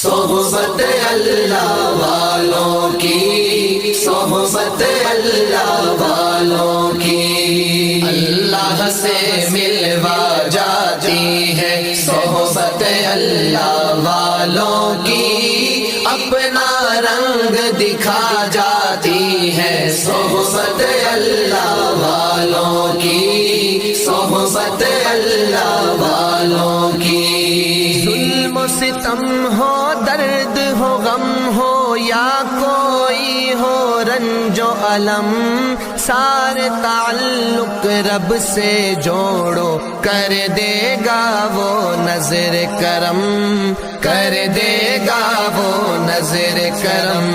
صحبت اللہ والوں کی، صحبت اللہ والوں کی، اللہ سے ملوا جاتی ہے صحبت اللہ والوں کی، اپنا رنگ دکھا جاتی ہے صحبت اللہ والوں کی، صحبت اللہ والوں کی۔ ظلم و ستم ہو، درد ہو، غم ہو، یا کوئی ہو رنج و الم، سارے تعلق رب سے جوڑو، کر دے گا وہ نظر کرم، کر دے گا وہ نظر کرم۔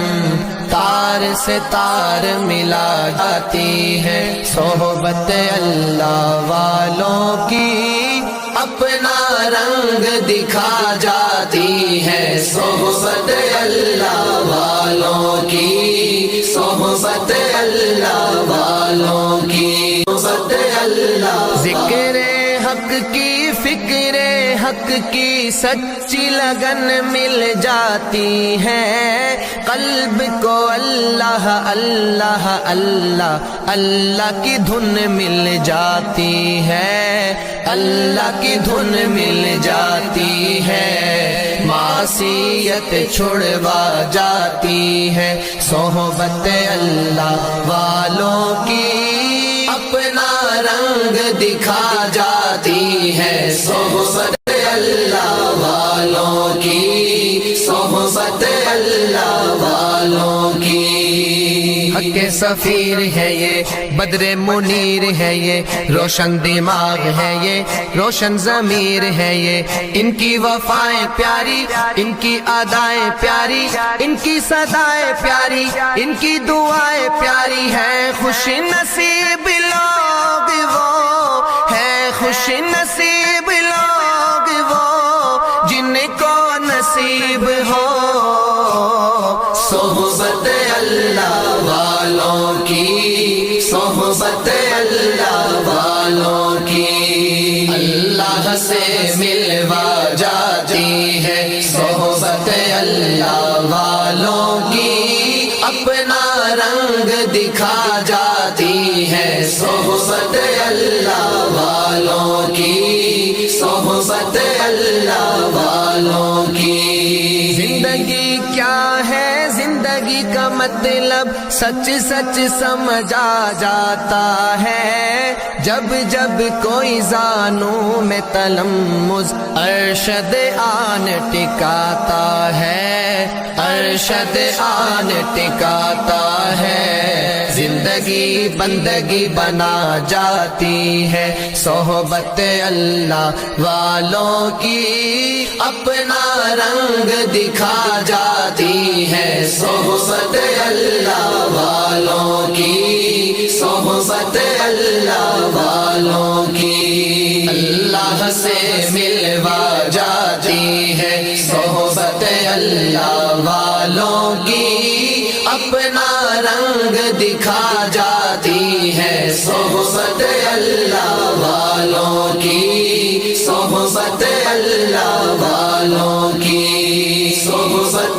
تار سے تار ملا جاتی ہے صحبت اللہ والوں کی، اپنا رنگ دکھا جاتی ہے صحبت اللہ والوں کی، صحبت اللہ والوں کی، صحبت اللہ۔ ذکر حق کی، فکر حق کی سچی لگن مل جاتی ہے، قلب کو اللہ اللہ اللہ اللہ کی دھن مل جاتی ہے، اللہ کی دھن مل جاتی ہے، معصیت چھڑوا جاتی ہے صحبت اللہ والوں کی، اپنا رنگ دکھا جاتی ہے صحبت اللہ والوں کی، صحبت اللہ والوں کی۔ حق سفیر ہے یہ، بدر منیر ہے یہ، روشن دماغ ہے یہ، روشن ضمیر ہے یہ، ان کی وفائیں پیاری، ان کی ادائیں پیاری، ان کی صدائیں پیاری، ان کی دعائیں پیاری ہیں، خوش نصیب لوگ وہ ہیں، خوش نصیب لوگ وہ جن کو نصیب ہو صحبت اللہ والوں کی، صحبت اللہ والوں کی، اللہ سے ملوا جاتی ہے صحبت اللہ والوں کی، اپنا رنگ دکھا جاتی ہے صحبت اللہ والوں کی، صحبت اللہ والوں کی۔ زندگی کیا ہے، زندگی کا مطلب سچ سچ سمجھا جاتا ہے، جب جب کوئی زانوں میں تلمذ ارشد آن ٹکاتا ہے، ارشد آن ٹکاتا ہے، زندگی بندگی بنا جاتی ہے صحبت اللہ والوں کی، اپنا رنگ دکھا جاتی ہے صحبت اللہ والوں کی، صحبت اللہ والوں کی، اللہ سے ملوا جاتی ہے صحبت اللہ والوں کی، اپنا رنگ دکھا جاتی ہے صحبت اللہ